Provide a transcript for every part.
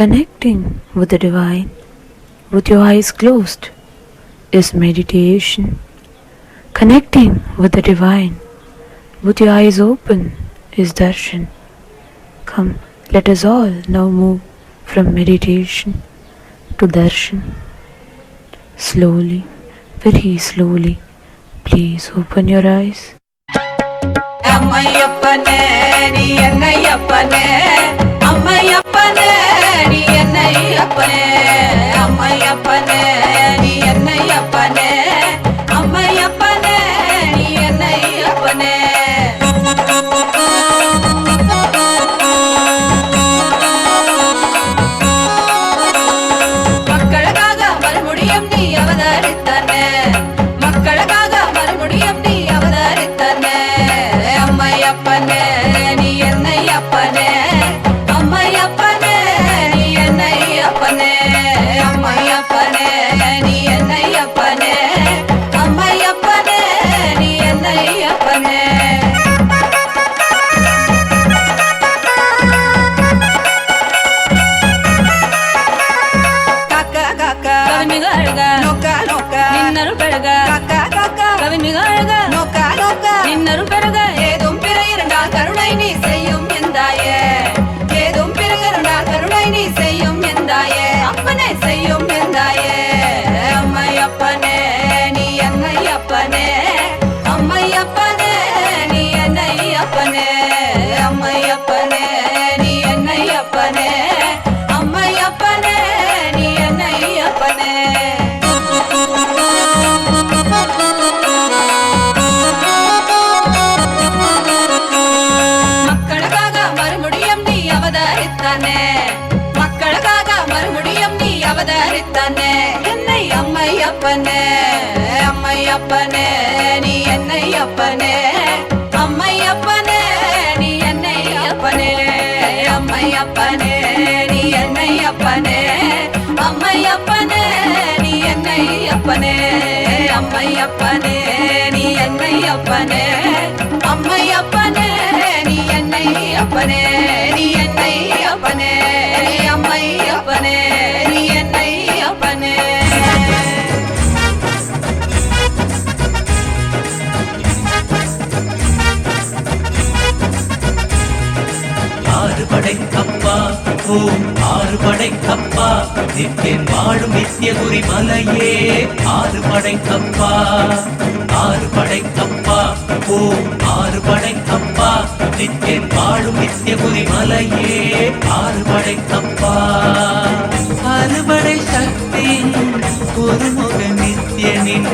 Connecting with the divine with your eyes closed is meditation. Connecting with the divine with your eyes open is darshan. Come, let us all now move from meditation to darshan. Slowly, very slowly, please open your eyes. அம்மையப்பனே நீ என்னை அப்பனே, அம்மையப்பனே நீ என்னை அப்பனே, அம்மையப்பனே நீ என்னை அப்பனே, அம்மையப்பனே நீ என்னை அப்பனே. மக்களுக்காக மறுபடியும் நீ அவதரித்தனே, மக்களுக்காக மறுபடியும் நீ அவதரித்தனே. அம்மையப்பனே நீ என்னை அப்பனே, அம்மையப்பனே நீ என்னை அப்பனே, அம்மையப்பனே நீ என்னை அப்பனே, அம்மையப்பனே நீ என்னை அப்பனே. காக்கா காக்கா கவிமிகழ்க நோக்கா நோக்கா நின்னருள் பெருக, காக்கா காக்கா கவிமிகழ்க நோக்கா நோக்கா நின்னருள் பெருக. ஏதும் பிற இரண்டால் கருணை நீ செய்யும் எந்தாயே, ஏதும் பிற இரண்டால் கருணை நீ செய்யும் எந்தாயே, அப்பனே செய்யும் எந்தாயே. அம்மையப்பனே நீ என்னை அப்பனே, அம்மையப்பனே நீ என்னை அப்பனே, அம்மையப்பனே நீ என்னை அப்பனே, அம்மையப்பனே நீ என்னை அப்பனே. மக்களுக்காக மறுபடியும் நீ அவதரித்தானே, மக்களுக்காக மறுபடியும் நீ அவதரித்தானே. என்னை அம்மையப்பனே, அம்மையப்பனே நீ என்னை அப்பனே, அம்மையப்பனே நீ என்னை அப்பனே, அம்மையப்பனே நீ என்னை அப்பனே, அம்மையப்பனே நீ என்னை அப்பனே, அம்மையப்பனே நீ என்னை அப்பனே, அம்மையப்பனே நீ என்னை அப்பனே, நீ என்னை அப்பனே, அம்மையப்பனே நீ என்னை அப்பனே. ஆறுபடை கப்பா ஓம் ஆறுபடை கப்பா, நித்தேன் வாழும் நித்தியகுரி மலையே ஆறுபடை கப்பா, ஆறுபடை கப்பா ஓம் ஆறுபடை கப்பா, நித்தேன் வாழும் நித்தியகுரி மலையே ஆறுபடை கப்பா. அறுபடை சக்தியின் ஒருமுக நித்தியனின்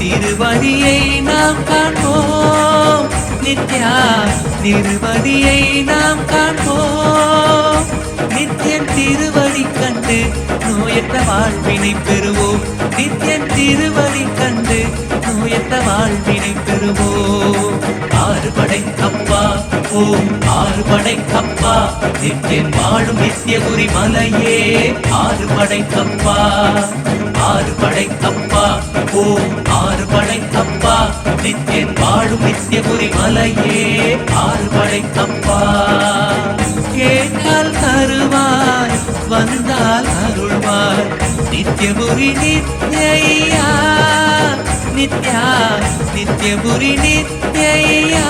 திருவடியை நாம் காண்போம், நித்யா நிருபதியை நாம் காண்போம். நித்தியன் திருவடி கண்டு நோயற்ற வாழ்வினை பெறுவோம், நித்தியன் திருவடி கண்டு நோயற்ற வாழ்வினை பெறுவோம். ஆறுபடை கப்பா ஓம் ஆறுபடை கப்பா, நித்தியன் வாழும் நித்தியகுரி மலையே ஆறுபடை கப்பா, ஆறுபடை கப்பா ஓம் ஆறுபடை கப்பா, நித்தியன் வாழும் நித்தியகுரி மலையே ஆறுபடை கப்பா. கேட்டால் தருவாய் வந்தால் அருள்வாய், நித்தியபுரி நித்யா நித்யா நித்தியபுரி நித்யா.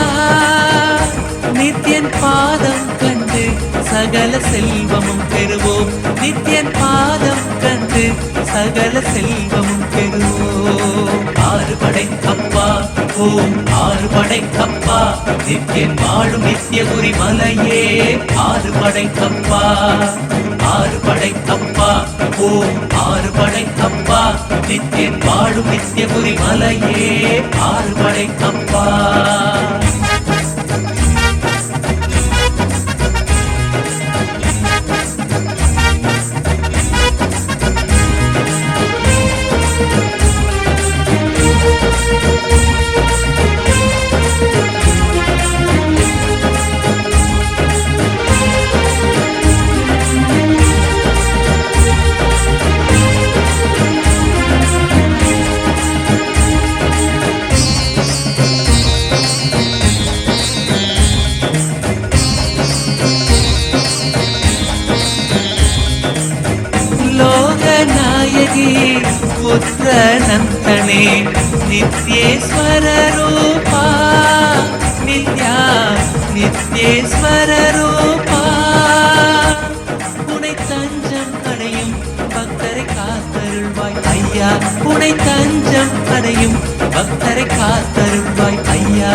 நித்தியன் பாதம் கண்டு சகல செல்வமும் பெறுவோம், நித்தியன் பாதம் கண்டு சகல செல்வமும் பெறுவோம். ஆறுபடை கப்பா ஓம் ஆறுபடை கப்பா, நித்தியன் வாழும் நித்தியகுரி மலையே ஆறுபடை கப்பா, ஆறுபடை கப்பா ஓம் ஆறுபடை கப்பா, நித்தியன் வாழும் நித்தியகுரி மலையே ஆறுபடை கப்பா. ಪುತ್ರ ನಂತಣೆ ನಿತ್ಯೇಶ್ವರ ರೂಪ ನಿತ್ಯ நித்யேஸ்வர ரூபா உனை தஞ்சம் அடையும் பக்தரை காத்தருள்வாய் ஐயா உனை தஞ்சம் அடையும் பக்தரை காத்தருள்வாய் ஐயா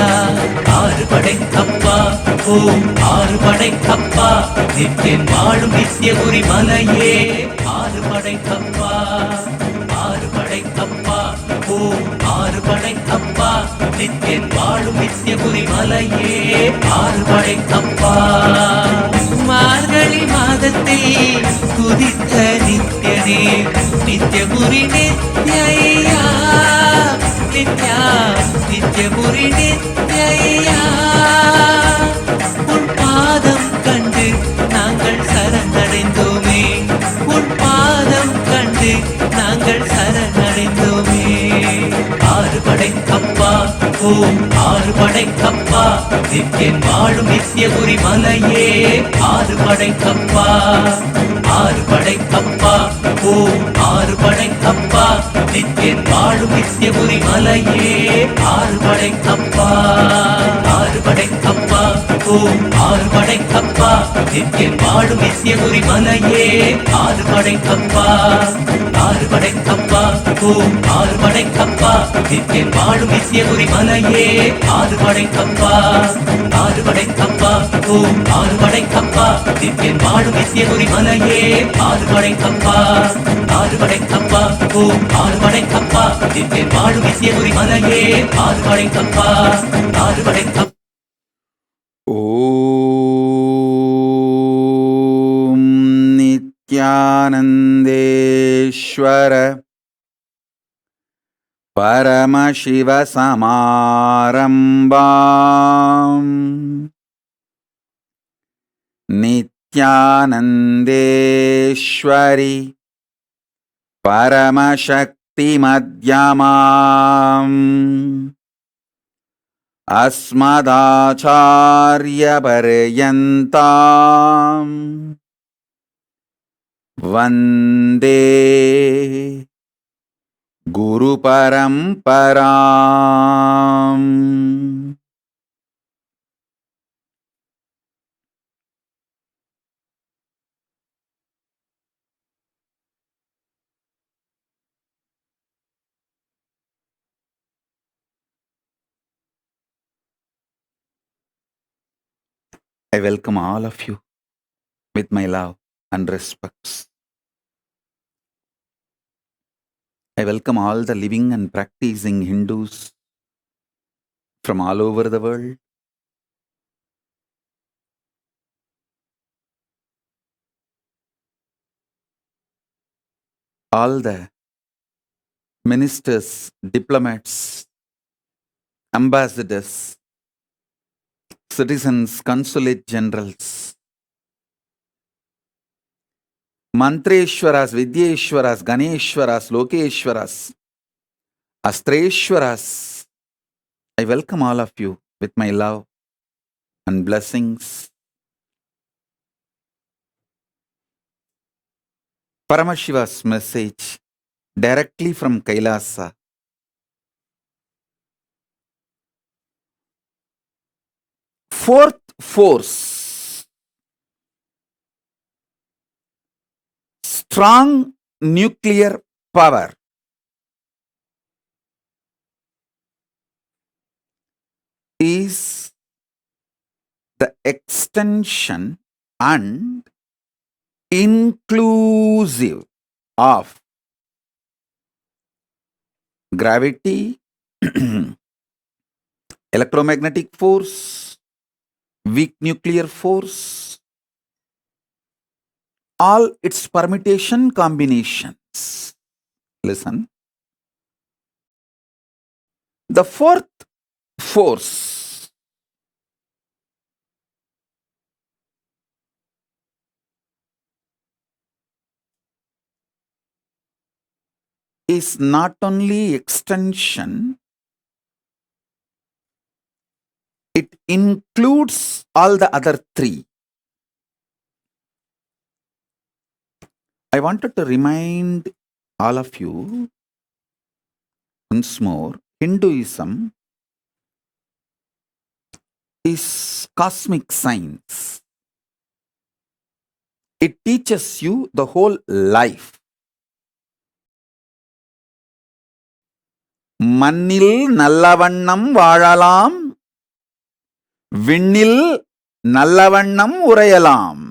ஆறுபடை அப்பா ஓம் ஆறுபடை அப்பா நித்தியன் வாழும் நித்தியபுரி மலையே ஆறுபடை அப்பா ஆறுபடை அப்பா ஓம் ஆறுபடை அப்பா நித்தியன் வாழும் நித்தியபுரி மலையே ஆறுபடை அப்பா மார்கழி மாதத்தில் குதித்த நித்யனே நித்யபுரி நித்யா நித்யா நித்யபுரி நித்யா உன் பாதம் கண்டு நாங்கள் சரணடைந்தோமே உன் பாதம் கண்டு நாங்கள் சரணடைந்தோமே ஆறுபடை அப்பா ஓம் ஆறுபடை அப்பா நித்யன் வாழும் நித்யபுரி மலையே ஆறுபடை அப்பா ஆறுபடை அப்பா ஓம் ஆறுபடை அப்பா நித்யன் வாழும் நித்யபுரி மலையே ஆறுபடை அப்பா ஆறுபடை அப்பா ஓம் ஆறுபடை அப்பா நித்யன் வாழும் நித்யபுரி மலையே ஆறுபடை அப்பா ஆறுபடை அப்பா ஓம் ஆறுபடை அப்பா நித்யன் வாழும் நித்யபுரி மலையே ஆறுபடை அப்பா ஆறுபடை அப்பா ஓம் ஆறுபடை அப்பா நித்யன் வாழும் நித்யபுரி மலையே ஆறுபடை அப்பா ஆறுபடை அப்பா ஓம் ஆறுபடை அப்பா நித்யன் வாழும் நித்யபுரி மலையே ஆறுபடை அப்பா ஆறுபடை அப்பா ஓம் நித்யானந்தேஸ்வர பரமசிவசமாரம்பாம் நித்யானந்தேஸ்வரி பரமசக்திமத்யமாம் अस्मदाचार्यपर्यन्ताम् वन्दे गुरुपरम्पराम् I welcome all of you with my love and respects. I welcome all the living and practicing Hindus from all over the world. All the ministers, diplomats, ambassadors, citizens, consulate generals, Mantreshwaras, Vidyeshwaras, Ganeshwaras, Lokeshwaras, Astreshwaras. I welcome all of you with my love and blessings. Paramashiva's message directly from Kailasa. Fourth force, strong nuclear power, is the extension and inclusive of gravity, electromagnetic force, weak nuclear force, all its permutation combinations. Listen. The fourth force is not only extension, it includes all the other three. I wanted to remind all of you once more, Hinduism is cosmic science. It teaches you the whole life. மண்ணில் நல்லவண்ணம் வாழலாம், விண்ணில் நல்லவண்ணம் உறையலாம்.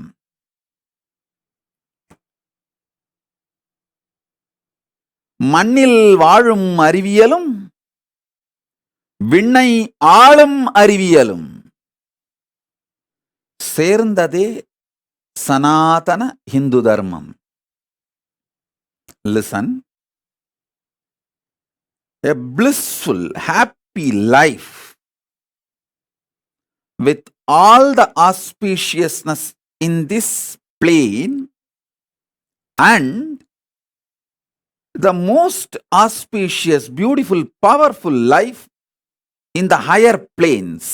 மண்ணில் வாழும் அறிவியலும் விண்ணை ஆளும் அறிவியலும் சேர்ந்ததே சனாதன Hindu தர்மம். Listen. A blissful, happy life with all the auspiciousness in this plane and the most auspicious, beautiful, powerful life in the higher planes.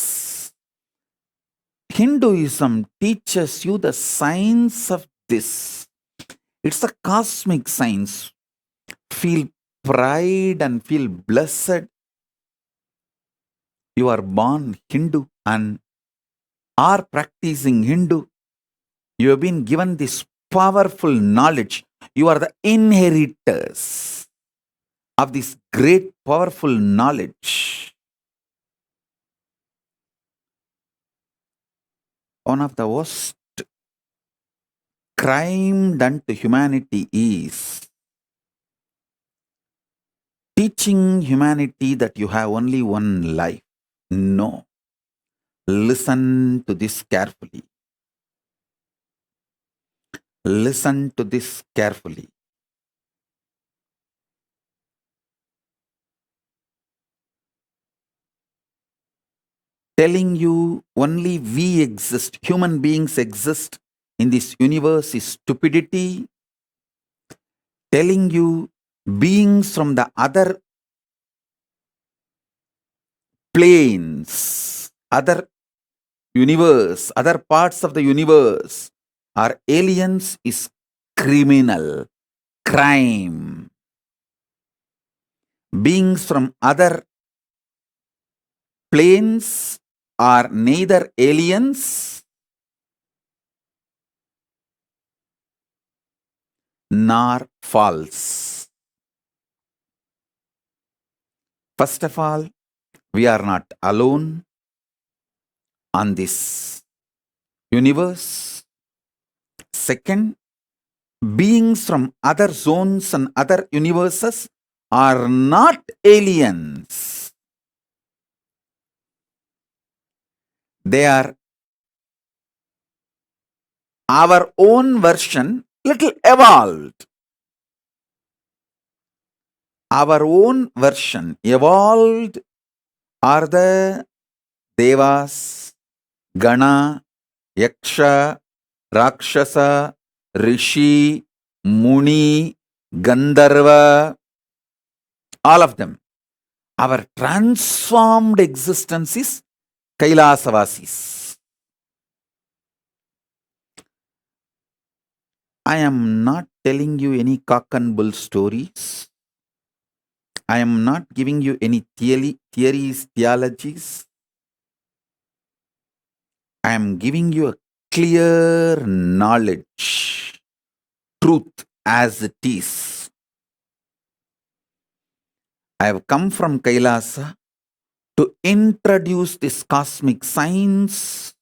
Hinduism teaches you the science of this. It's a cosmic science. Feel pride and feel blessed. You are born Hindu and are practicing Hindu. You have been given this powerful knowledge. You are the inheritors of this great powerful knowledge. One of the worst crime done to humanity is teaching humanity that you have only one life. No. Listen to this carefully. Listen to this carefully. Telling you only we exist, human beings exist in this universe is stupidity. Telling you beings from the other planes, other universe, other parts of the universe are aliens is criminal, crime. Beings from other planes are neither aliens nor false. First of all, we are not alone on this universe. Second, beings from other zones and other universes are not aliens. They are our own version, little evolved. Our own version, evolved, are the Devas, Gana, Yaksha, Rakshasa, Rishi, Muni, Gandharva, all of them. Our transformed existence is Kailasavasis. I am not telling you any cock and bull stories. I am not giving you any theories, theologies. I am giving you a clear knowledge, truth as it is. I have come from Kailasa to introduce this cosmic science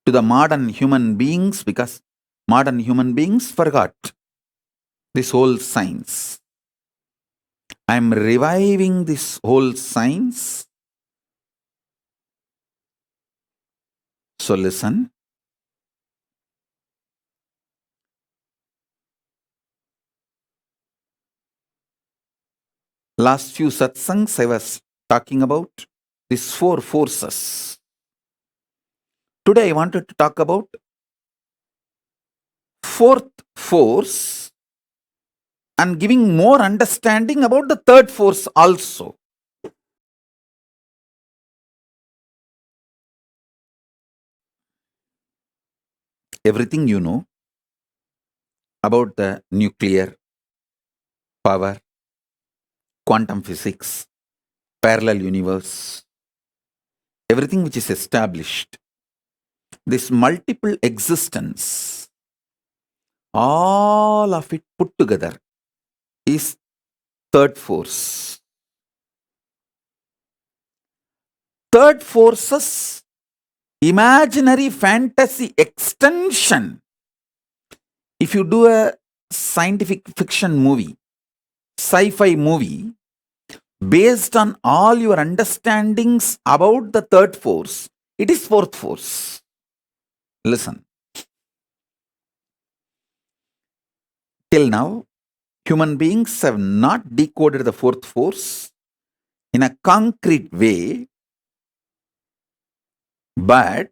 to the modern human beings because modern human beings forgot this whole science. I am reviving this whole science. So listen. Last few satsangs I was talking about these four forces. Today I wanted to talk about fourth force and giving more understanding about the third force also. Everything you know about the nuclear power, quantum physics, parallel universe, everything which is established, this multiple existence, all of it put together is third force. Third force's imaginary fantasy extension. If you do a scientific fiction movie, sci-fi movie, based on all your understandings about the third force, it is fourth force. Listen. Till now, human beings have not decoded the fourth force in a concrete way, but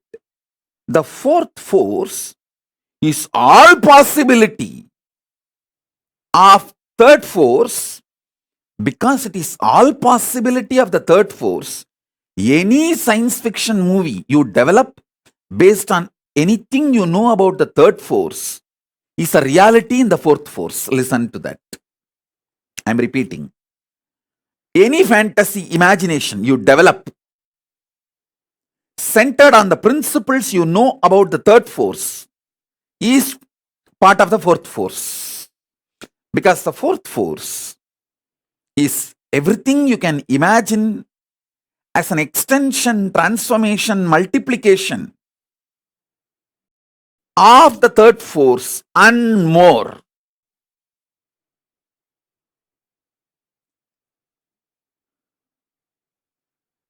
the fourth force is all possibility of third force. Because it is all possibility of the third force, any science fiction movie you develop based on anything you know about the third force is a reality in the fourth force. Listen to that. I'm repeating. Any fantasy imagination you develop centered on the principles you know about the third force is part of the fourth force. Because the fourth force is everything you can imagine as an extension, transformation, multiplication of the third force and more.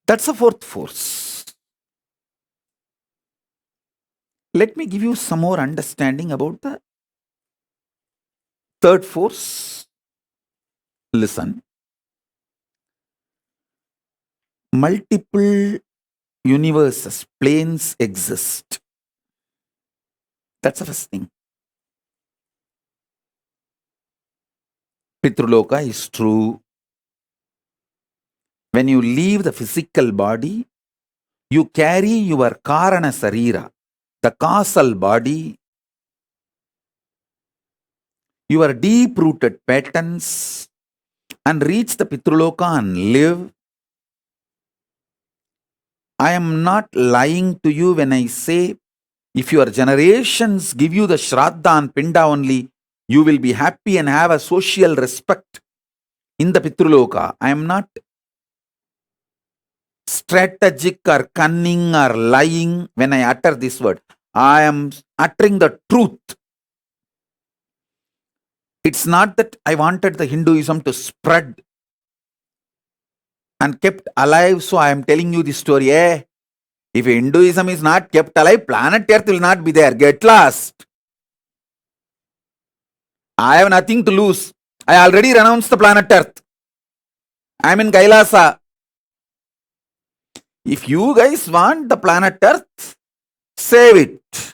That's the fourth force. Let me give you some more understanding about the third force. Listen. Multiple universes, planes exist. That's the first thing. Pitruloka is true. When you leave the physical body, you carry your Karana Sarira, the causal body, your deep-rooted patterns, and reach the Pitruloka and live. I am not lying to you when I say, if your generations give you the Shraddha and Pinda only, you will be happy and have a social respect in the Pitruloka. I am not strategic or cunning or lying when I utter this word. I am uttering the truth. It's not that I wanted the Hinduism to spread and kept alive, so I am telling you this story. If Hinduism is not kept alive, planet Earth will not be there. Get lost. I have nothing to lose. I already renounced the planet Earth. I am in Kailasa. If you guys want the planet Earth, save it.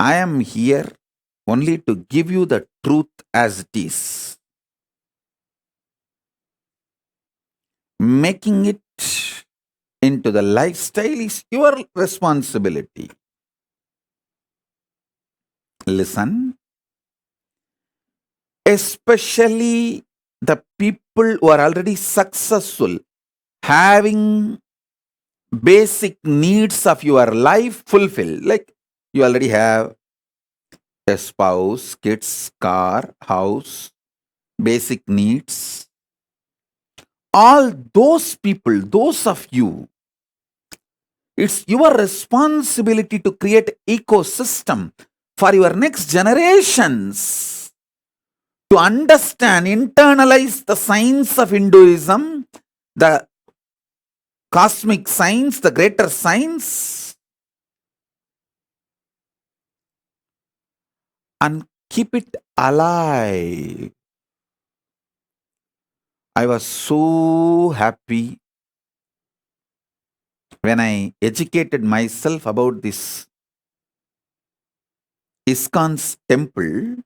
I am here only to give you the truth as it is. Making it into the lifestyle is your responsibility. Listen. Especially the people who are already successful, having basic needs of your life fulfilled. Like you already have a spouse, kids, car, house, basic needs. All those people, those of you, it's your responsibility to create ecosystem for your next generations to understand, internalize the science of Hinduism, the cosmic science, the greater science, and keep it alive. I was so happy when I educated myself about this ISKCON's temple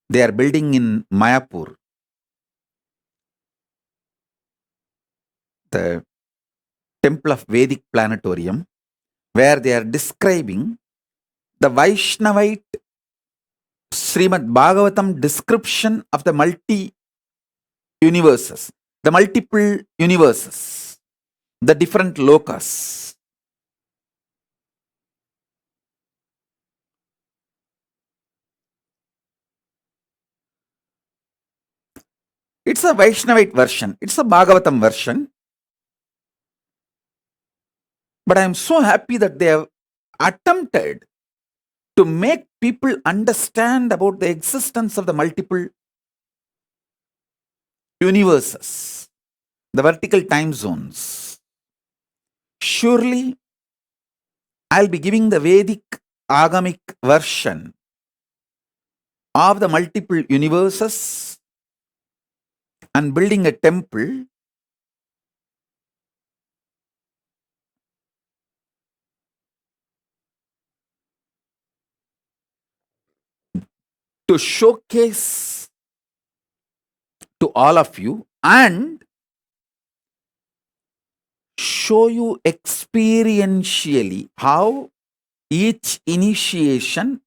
they are building in Mayapur. The temple of Vedic Planetarium. where they are describing the Vaishnavite Srimad Bhagavatam description of the multiple universes, the different lokas. It's a Vaishnavite version, it's a Bhagavatam version. But I am so happy that they have attempted to make people understand about the existence of the multiple universes, the vertical time zones. Surely, I'll be giving the Vedic Agamic version of the multiple universes and building a temple to showcase to all of you and show you experientially how each initiation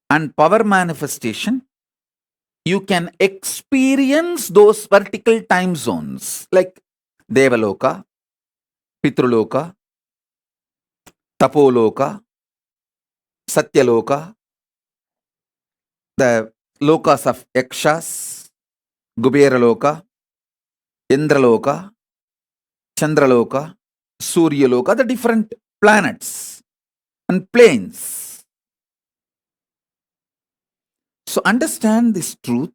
and power manifestation, you can experience those vertical time zones like Devaloka, Pitruloka, Tapoloka, Satyaloka, the lokas of Yakshas, Kuberaloka, Indraloka, Chandraloka, Suryaloka, the different planets and planes. So understand this truth.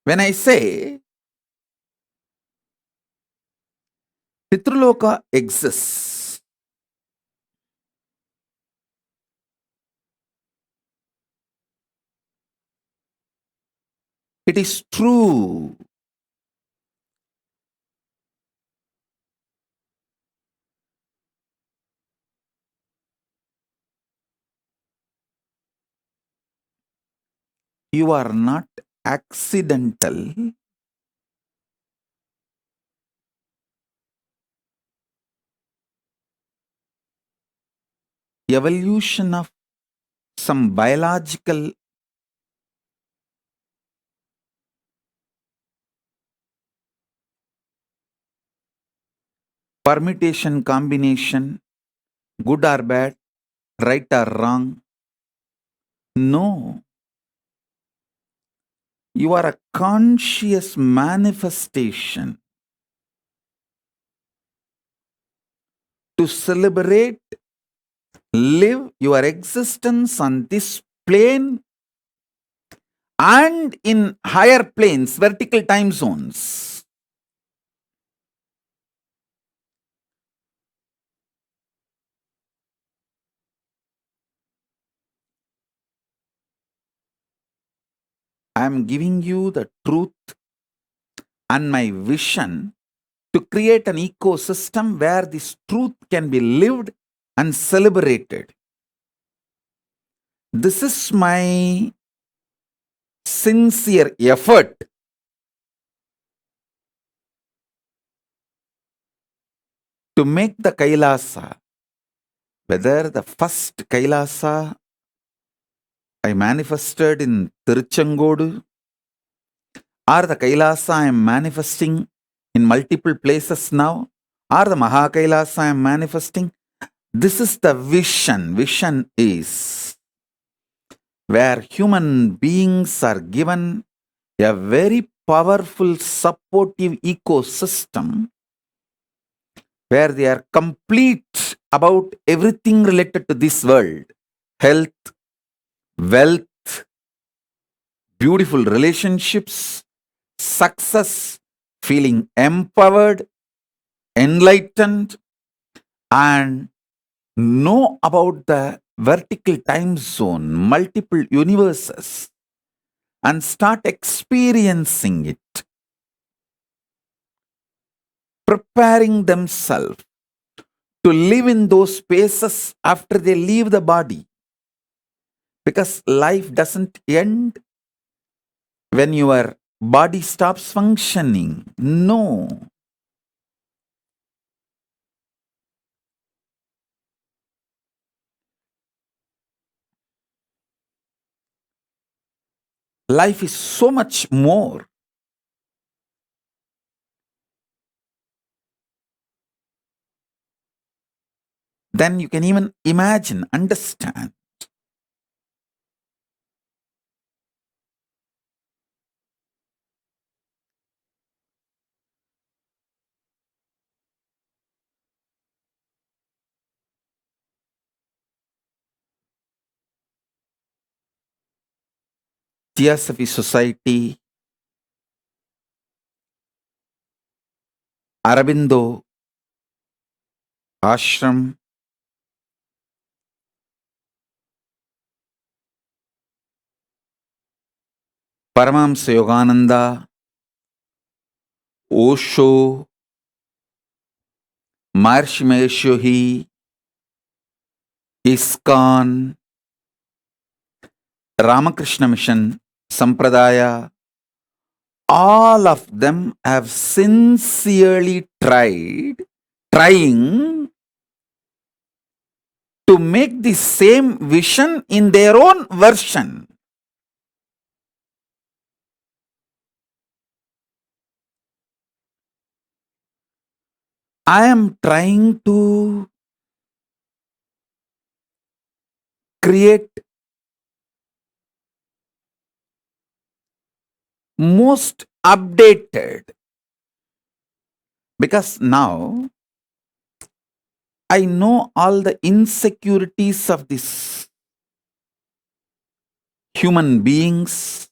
When I say Pitruloka exists, it is true. You are not accidental. Evolution of some biological permutation, combination, good or bad, right or wrong. No. You are a conscious manifestation to celebrate, live your existence on this plane and in higher planes, vertical time zones. I am giving you the truth and my vision to create an ecosystem where this truth can be lived and celebrated. This is my sincere effort to make the Kailasa, whether the first Kailasa I manifested in Tiruchengodu or the Kailasa I am manifesting in multiple places now, or the Mahakailasa I am manifesting. This is the vision. Vision is where human beings are given a very powerful supportive ecosystem where they are complete about everything related to this world: health, wealth, beautiful relationships, success, feeling empowered, enlightened, and know about the vertical time zone, multiple universes, and start experiencing it, preparing themselves to live in those spaces after they leave the body. Because life doesn't end when your body stops functioning. No. life is so much more. Than you can even imagine, understand. Theosophy Society, Aurobindo Ashram, Paramahamsa Yogananda, Osho, Maharshi Mahesh Yogi, ISKCON, Ramakrishna Mission, Sampradaya, all of them have sincerely trying to make the same vision in their own version. I am trying to create most updated, because now I know all the insecurities of these human beings,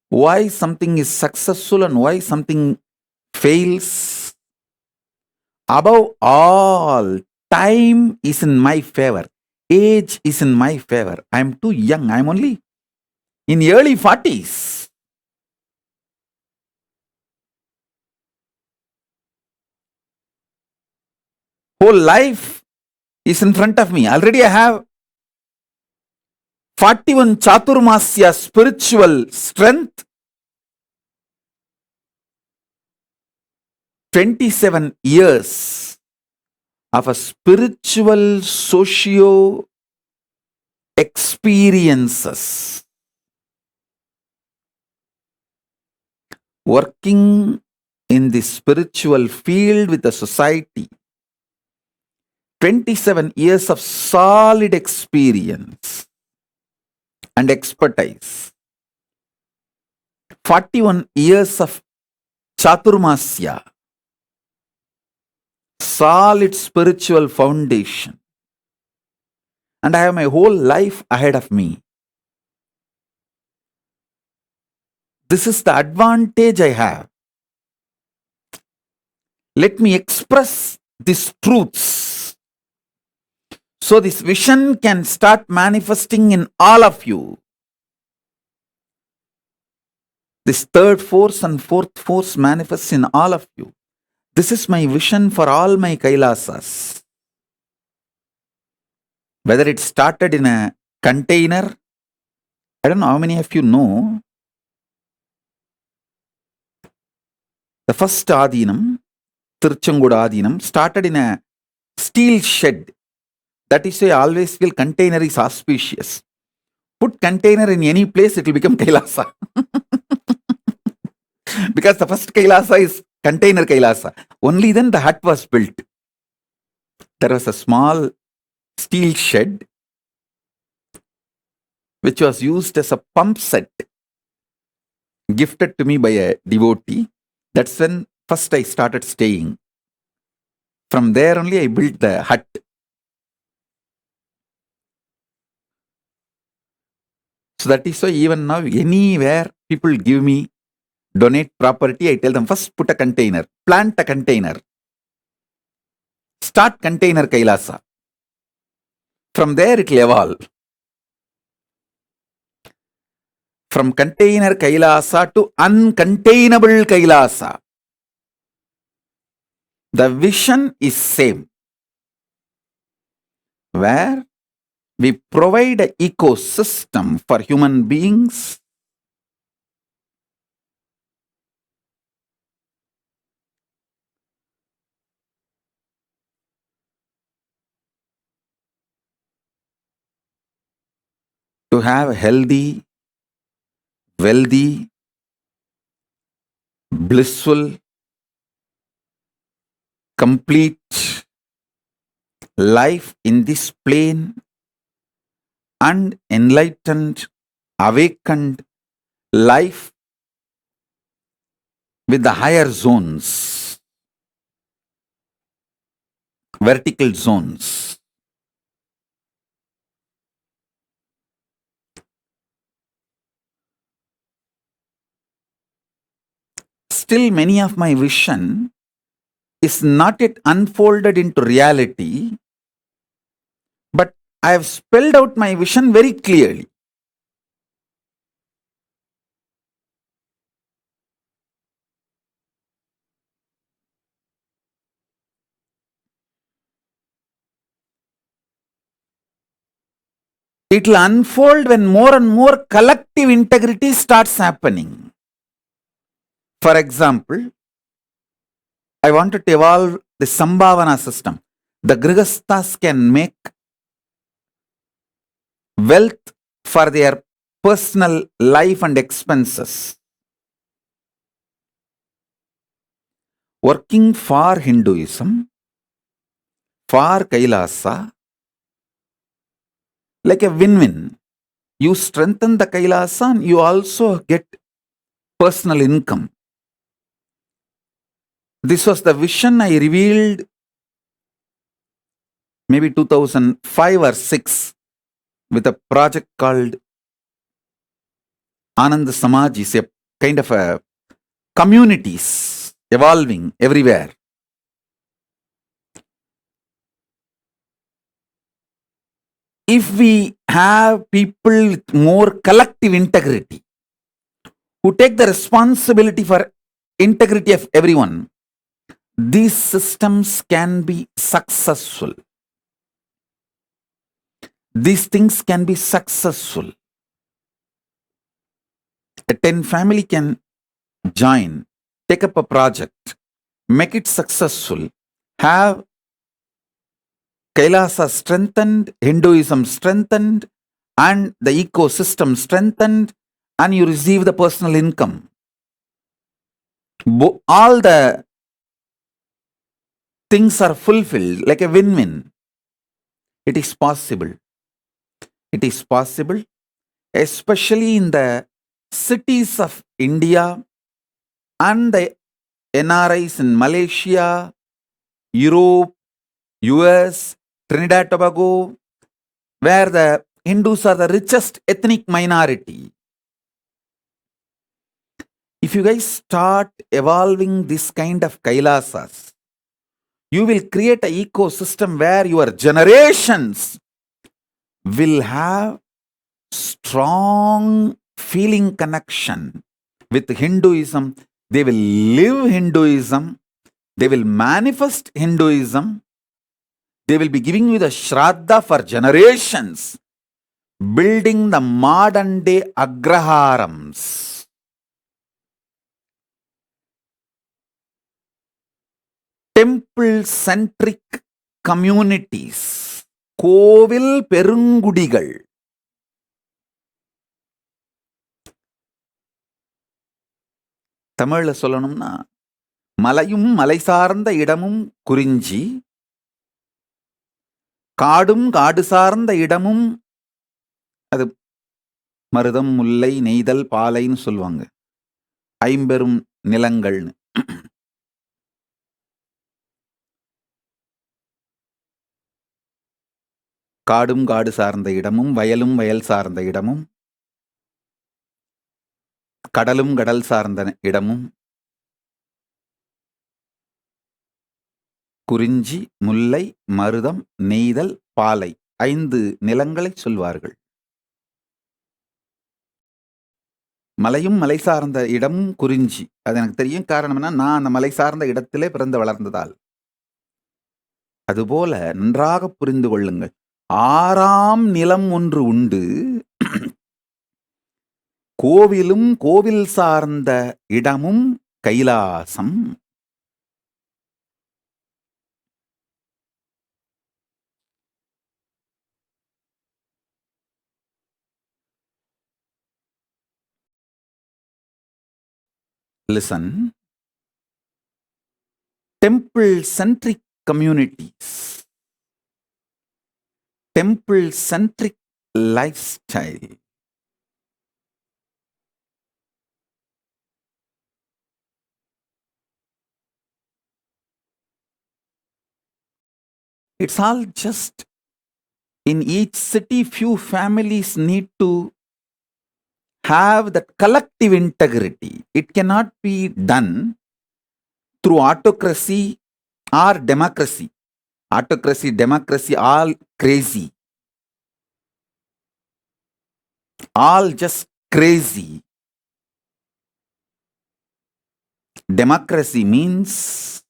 why something is successful and why something fails. Above all, time is in my favor. Age is in my favor. I am too young. I am only in early 40s. Whole life is in front of me. Already I have 41 Chaturmasya spiritual strength, 27 years of a spiritual socio experiences, working in the spiritual field with the society, 27 years of solid experience and expertise, 41 years of Chaturmasya, solid spiritual foundation, and I have my whole life ahead of me. This is the advantage I have. Let me express these truths so this vision can start manifesting in all of you. This third force and fourth force manifests in all of you. This is my vision for all my Kailasas. Whether it started in a container, I don't know how many of you know, the first Adinam, Tiruchengoda Adinam, started in a steel shed. That is why I always feel container is auspicious. Put container in any place, it will become Kailasa. Because the first Kailasa is container Kailasa. Only then the hut was built. There was a small steel shed which was used as a pump set, gifted to me by a devotee. That's when first I started staying. From there only I built the hut. So that is why even now, anywhere people give me, donate property, I tell them first put a container, plant a container, start container Kailasa. From there it will evolve. From container Kailasa to uncontainable Kailasa. The vision is same. Where we provide an ecosystem for human beings to have a healthy, wealthy, blissful, complete life in this plane and enlightened, awakened life with the higher zones, vertical zones. Still, many of my vision is not yet unfolded into reality, but I have spelled out my vision very clearly. It will unfold when more and more collective integrity starts happening. For example, I wanted to evolve the Sambhavana system. The Grihasthas can make wealth for their personal life and expenses. Working for Hinduism, for Kailasa, like a win-win. You strengthen the Kailasa and you also get personal income. This was the vision I revealed maybe 2005 or 6 with a project called Anand Samaj. Is a kind of a communities evolving everywhere. If we have people with more collective integrity who take the responsibility for integrity of everyone, these systems can be successful. These things can be successful. A 10 family can join, take up a project, make it successful, have Kailasa strengthened, Hinduism strengthened, and the ecosystem strengthened, and you receive the personal income. All the things are fulfilled like a win-win. It is possible. It is possible, especially in the cities of India and the NRIs in Malaysia, Europe, US, Trinidad Tobago, where the Hindus are the richest ethnic minority. If you guys start evolving this kind of Kailasas, you will create an ecosystem where your generations will have strong feeling connection with Hinduism. They will live Hinduism. They will manifest Hinduism. They will be giving you the Shraddha for generations, building the modern day Agraharams. Temple-centric communities, கோவில் பெருங்குடிகள். தமிழ்ல சொல்லணும்னா மலையும் மலை சார்ந்த இடமும் குறிஞ்சி, காடும் காடு சார்ந்த இடமும் அது மருதம், முல்லை, நெய்தல், பாலைன்னு சொல்லுவாங்க. ஐம்பெரும் நிலங்கள்னு. காடும் காடு சார்ந்த இடமும், வயலும் வயல் சார்ந்த இடமும், கடலும் கடல் சார்ந்த இடமும், குறிஞ்சி, முல்லை, மருதம், நெய்தல், பாலை 5 நிலங்களை சொல்வார்கள். மலையும் மலை சார்ந்த இடமும் குறிஞ்சி. அது எனக்கு தெரியும். காரணம் என்ன? நான் அந்த மலை சார்ந்த இடத்திலே பிறந்து வளர்ந்ததால். அதுபோல நன்றாக புரிந்து கொள்ளுங்கள். 6ஆம் நிலம் ஒன்று உண்டு. கோவிலும் கோவில் சார்ந்த இடமும் Kailasam. Listen. Temple-centric communities, temple-centric lifestyle. It's all just in each city, few families need to have that collective integrity. It cannot be done through autocracy or democracy. Autocracy, democracy, all crazy. All just crazy. Democracy means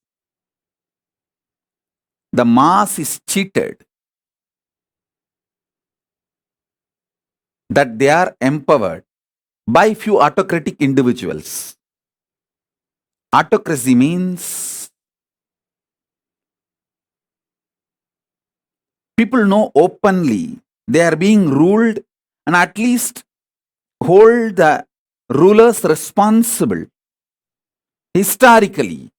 the mass is cheated, that they are empowered by few autocratic individuals. Autocracy means people know openly they are being ruled and at least hold the rulers responsible historically.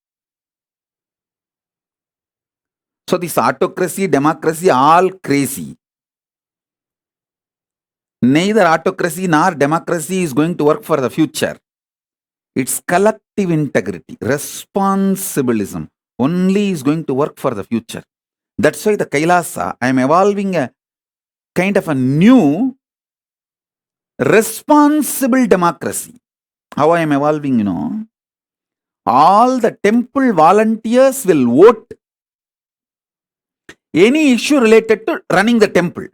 So this autocracy, democracy, all crazy. Neither autocracy nor democracy is going to work for the future. It's collective integrity, responsibilism only is going to work for the future. That's why the Kailasa, I am evolving a kind of a new responsible democracy. How I am evolving, all the temple volunteers will vote any issue related to running the temple.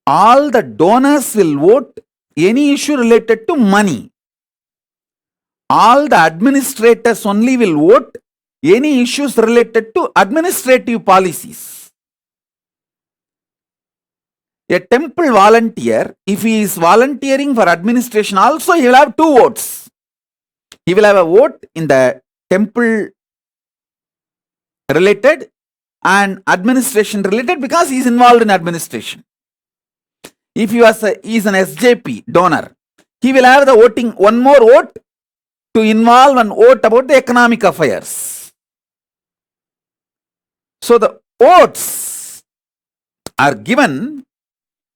All the donors will vote any issue related to money. All the administrators only will vote any issues related to administrative policies. A temple volunteer, if he is volunteering for administration also, he will have 2 votes. He will have a vote in the temple related and administration related because he is involved in administration. If he is an SJP donor, he will have the voting, one more vote to involve and vote about the economic affairs. So the votes are given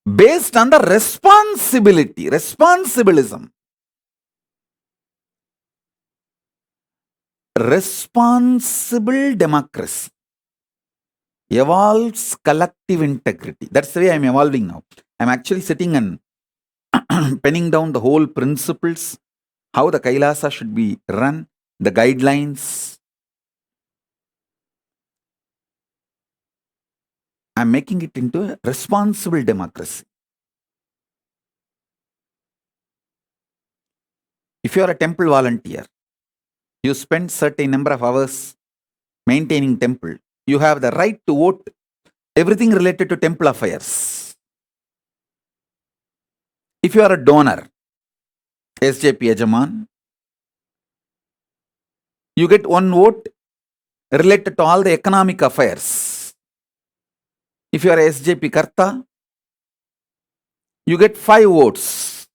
based on the responsibility, responsibilism. Responsible democracy evolves collective integrity. That's the way I'm evolving now. I'm actually sitting and penning down the whole principles, how the Kailasa should be run, the guidelines. I'm making it into a responsible democracy. If you are a temple volunteer, you spend certain number of hours maintaining temple, you have the right to vote everything related to temple affairs. If you are a donor, SJP Yajaman, you get 1 vote related to all the economic affairs. If you are a SJP Karta, you get 5 votes,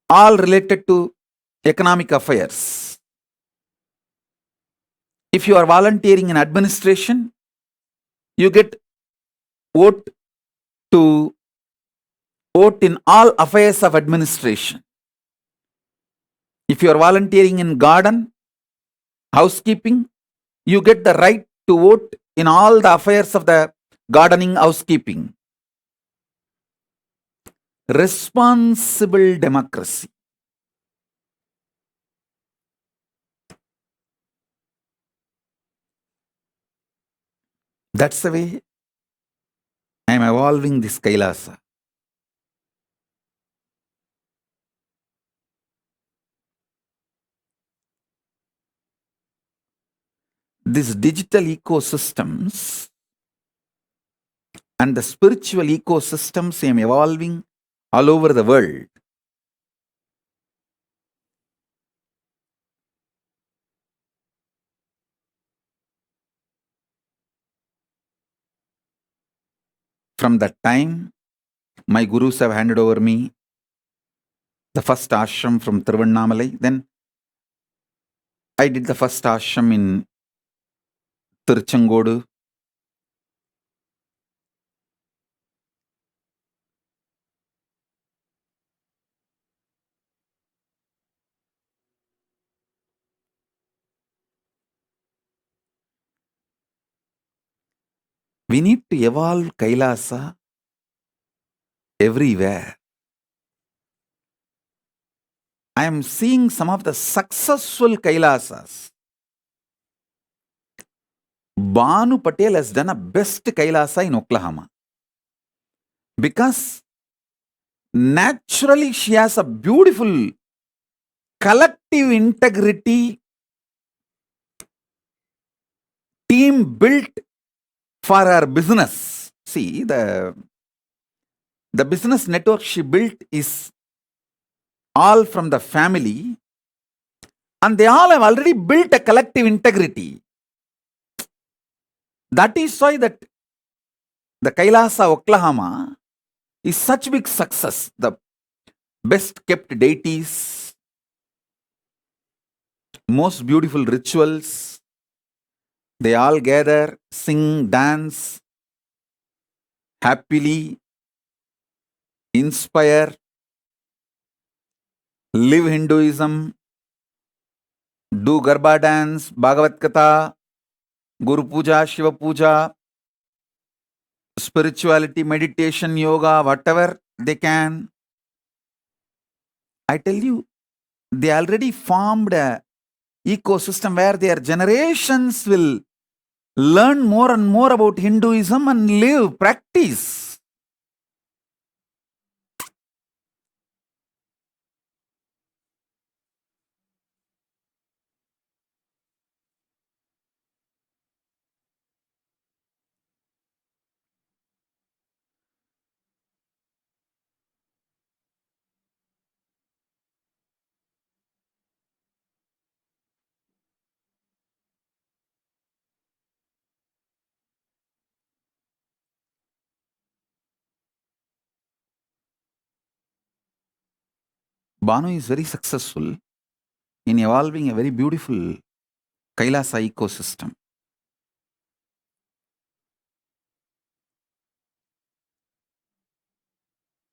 all related to economic affairs. If you are volunteering in administration, you get vote to vote in all affairs of administration. If you are volunteering in garden, housekeeping, you get the right to vote in all the affairs of the gardening, housekeeping. Responsible democracy. That's the way I am evolving this Kailasa. These digital ecosystems and the spiritual ecosystems I am evolving all over the world. From that time, my gurus have handed over me the first ashram from Tiruvannamalai. Then I did the first ashram in Tiruchengodu. We need to evolve Kailasa everywhere. I am seeing some of the successful Kailasas. Banu Patel has done a best Kailasa in Oklahoma because naturally she has a beautiful collective integrity team built for her business. See, the business network she built is all from the family, and they all have already built a collective integrity. That is why that the Kailasa Oklahoma is such big success. The best kept deities, most beautiful rituals. They all gather, sing, dance, happily, inspire, live Hinduism, do Garba dance, Bhagavad Gita, Guru Puja, Shiva Puja, spirituality, meditation, yoga, whatever they can. I tell you, they already formed a ecosystem where their generations will learn more and more about Hinduism and live, practice. Banu is very successful in evolving a very beautiful Kailasa ecosystem.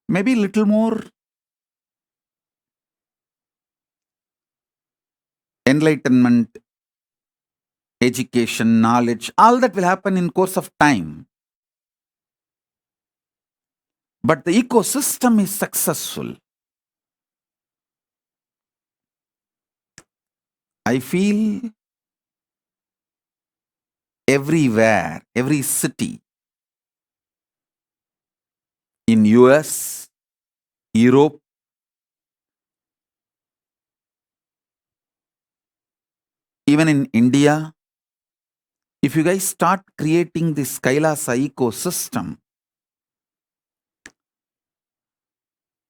Maybe little more enlightenment, education, knowledge, all that will happen in course of time. But the ecosystem is successful. I feel everywhere, every city, in US, Europe, even in India, if you guys start creating this Kailasa ecosystem,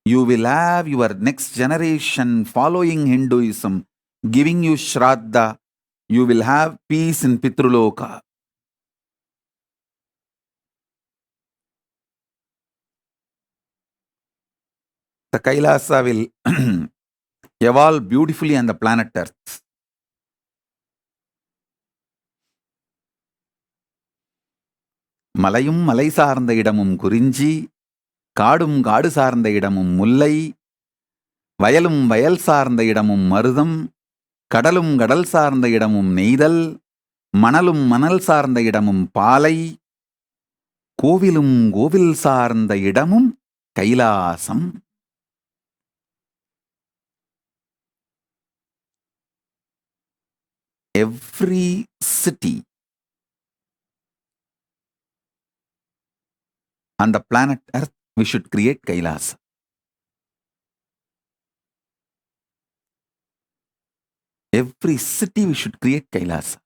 you will have your next generation following Hinduism, giving you Shraddha. You will have peace in Pitruloka. The Kailasa will evolve beautifully on the planet Earth. மலையும் மலை சார்ந்த இடமும் குறிஞ்சி, காடும் காடு சார்ந்த இடமும் முல்லை, வயலும் வயல் சார்ந்த இடமும் மருதம், கடலும் கடல் சார்ந்த இடமும் நெய்தல், மணலும் மணல் சார்ந்த இடமும் பாலை, கோவிலும் கோவில் சார்ந்த இடமும் Kailasam. Every city on the planet Earth, we should create Kailasa. Every city we should create Kailasa.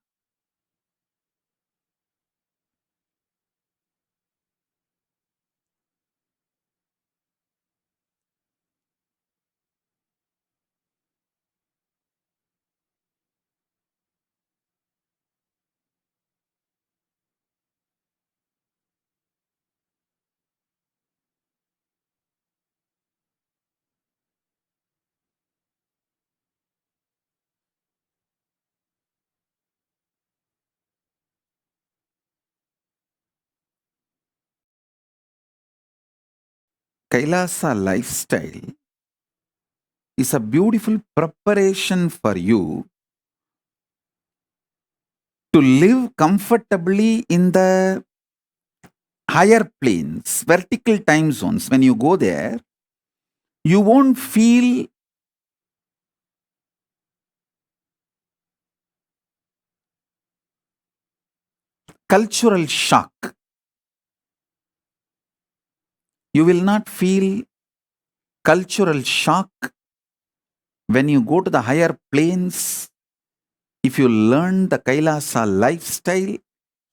Kailasa lifestyle is a beautiful preparation for you to live comfortably in the higher planes, vertical time zones. When you go there, you won't feel cultural shock. You will not feel cultural shock when you go to the higher planes if you learn the Kailasa lifestyle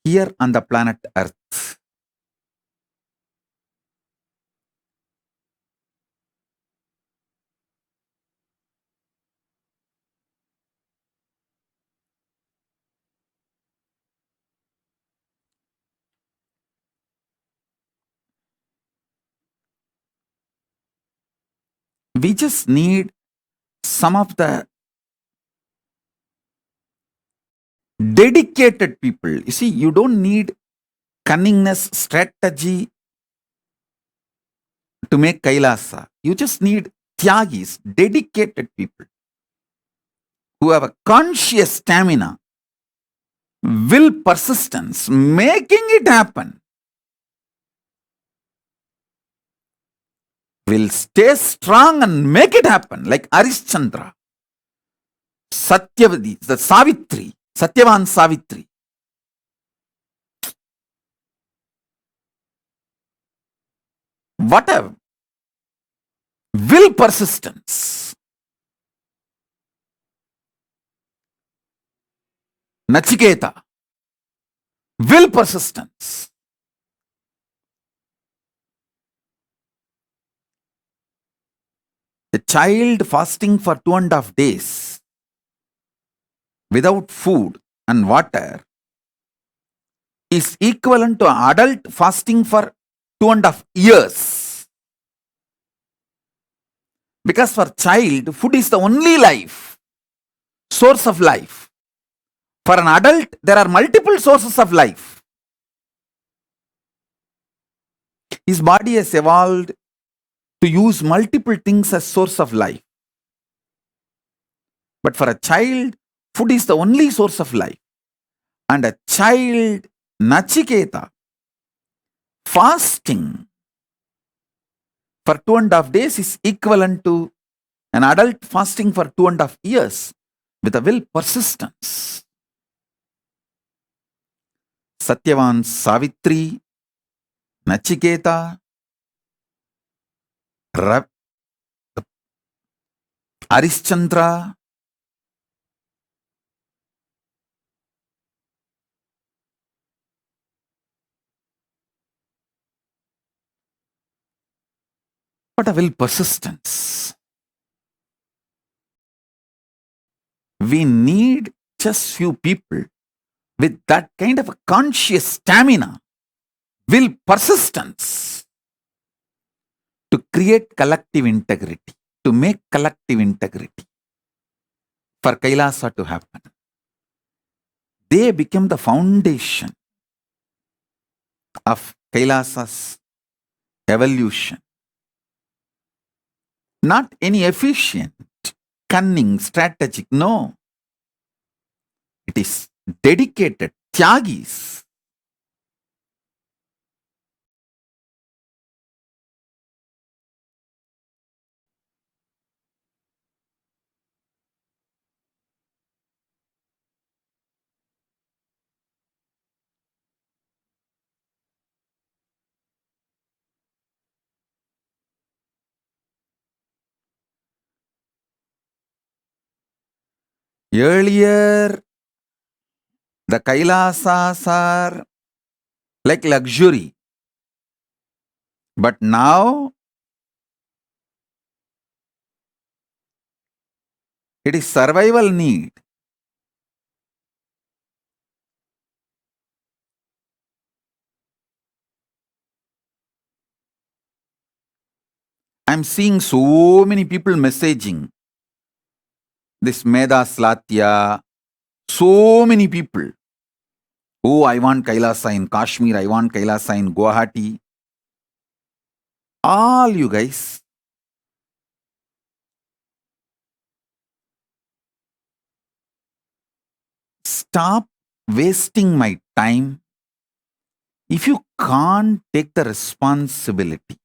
here on the planet Earth. We just need some of the dedicated people. You see, you don't need cunningness, strategy to make Kailasa. You just need Tyagis, dedicated people who have a conscious stamina, will, persistence, making it happen. Will stay strong and make it happen, like Arishchandra, Satyavadi, the Savitri, Satyavan Savitri. Whatever. Will, persistence. Nachiketa. Will, persistence. A child fasting for 2.5 days without food and water is equivalent to an adult fasting for 2.5 years. Because for child, food is the only life, source of life. For an adult, there are multiple sources of life. His body has evolved to use multiple things as source of life. But for a child, food is the only source of life. And a child, Nachiketa, fasting for 2.5 days is equivalent to an adult fasting for 2.5 years with a will, persistence. Satyavan Savitri, Nachiketa, Arishchandra, what a will, persistence. We need just few people with that kind of a conscious stamina, will, persistence to create collective integrity, to make collective integrity for Kailasa to happen. They become the foundation of Kailasa's evolution. Not any efficient, cunning, strategic, no. It is dedicated, Tyagis. Earlier, the Kailasas are like luxury. But now, it is survival need. I'm seeing so many people messaging this Meda Slatya, so many people. Oh, I want Kailasa in Kashmir, I want Kailasa in Guwahati. all you guys, stop wasting my time if you can't take the responsibility.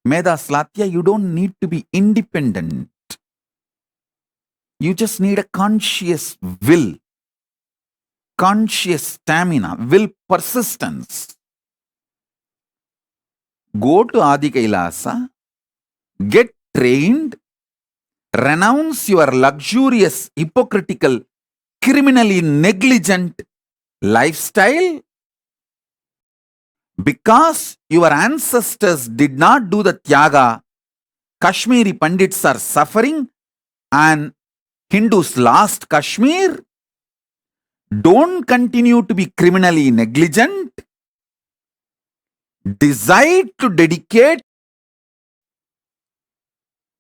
Meda Slatya, you don't need to be independent. You just need a conscious will, conscious stamina, will persistence. Go to Adi Kailasa, get trained, renounce your luxurious, hypocritical, criminally negligent lifestyle. Because your ancestors did not do the Tyaga, Kashmiri Pandits are suffering and Hindus lost Kashmir. Don't continue to be criminally negligent. Decide to dedicate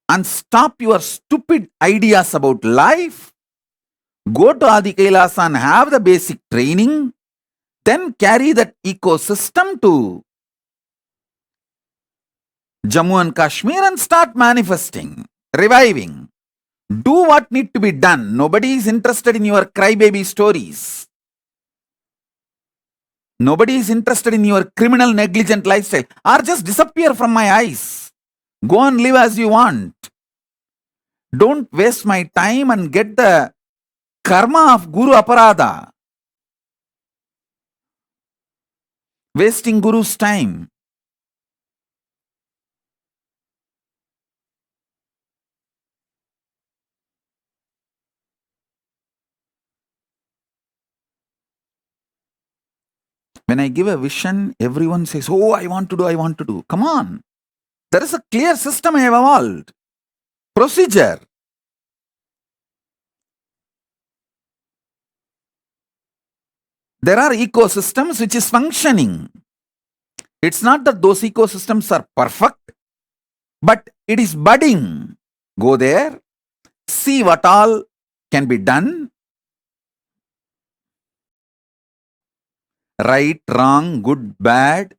and stop your stupid ideas about life. Go to Adi Kailasa and have the basic training. Then carry that ecosystem to Jammu and Kashmir and start manifesting, reviving. Do what need to be done. Nobody is interested in your crybaby stories. Nobody is interested in your criminal negligent lifestyle. Or just disappear from my eyes. Go and live as you want. Don't waste my time and get the karma of Guru Aparada. Wasting Guru's time. When I give a vision, everyone says, oh, I want to do, I want to do. Come on. There is a clear system I have evolved. Procedure. There are ecosystems which is functioning. It's not that those ecosystems are perfect, but it is budding. Go there, see what all can be done. Right, wrong, good, bad.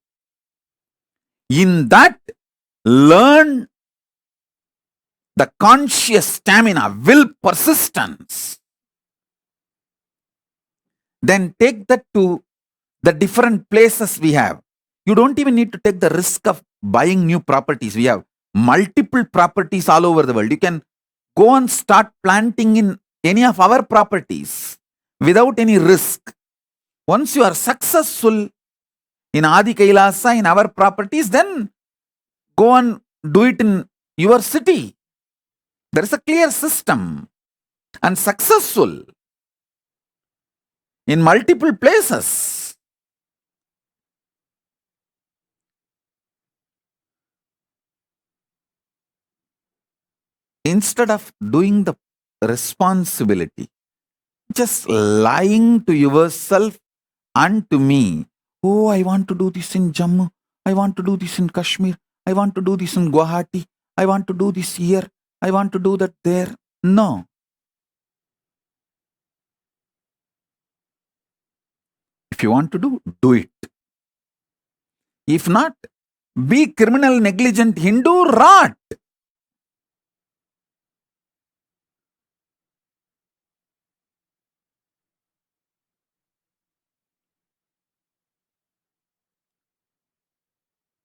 In that, learn the conscious stamina, will, persistence. Then take that to the different places we have. You don't even need to take the risk of buying new properties. We have multiple properties all over the world. You can go and start planting in any of our properties without any risk. Once you are successful in Adi Kailasa, in our properties, then go and do it in your city. There is a clear system and successful in multiple places. Instead of doing the responsibility, just lying to yourself and to me, oh, I want to do this in Jammu, I want to do this in Kashmir, I want to do this in Guwahati, I want to do this here, I want to do that there. No. If you want to do it. If not, be criminal, negligent Hindu, rot.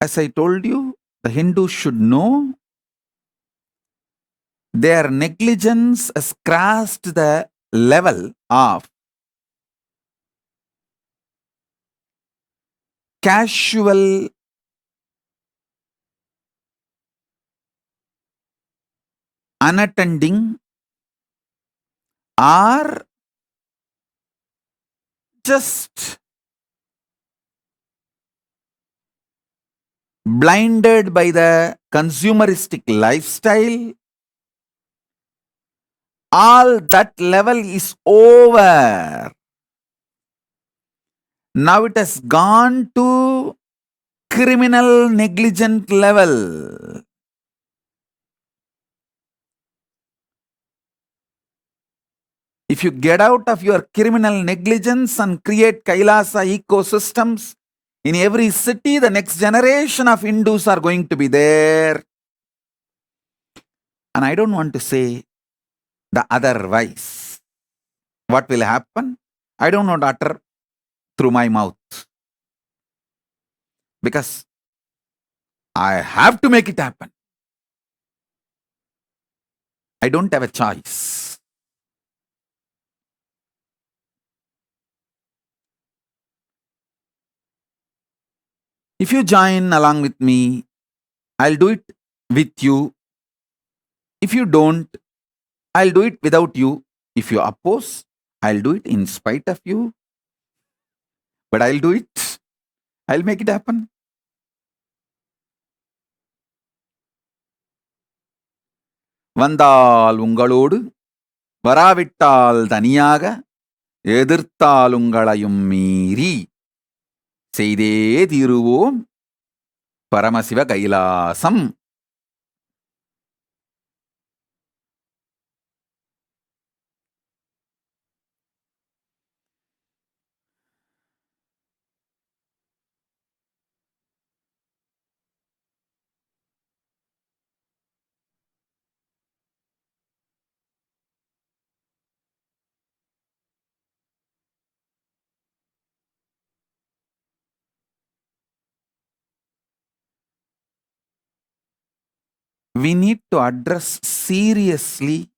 As I told you, the Hindus should know their negligence has crossed the level of casual unattending or just blinded by the consumeristic lifestyle. All that level is over. Now it has gone to criminal negligent level. If you get out of your criminal negligence and create Kailasa ecosystems In every city, the next generation of Hindus are going to be there. And I don't want to say the otherwise. What will happen? I don't want to utter through my mouth. Because I have to make it happen. I don't have a choice. If you join along with me, I'll do it with you. If you don't, I'll do it without you. If you oppose, I'll do it in spite of you. But I'll do it. I'll make it happen. வந்தால் உங்களோடு, வராவிட்டால் தனியாக, எதிர்த்தால் உங்களையும் மீறி, செய்தே தீருவோம் Paramasiva Kailasam. We need to address seriously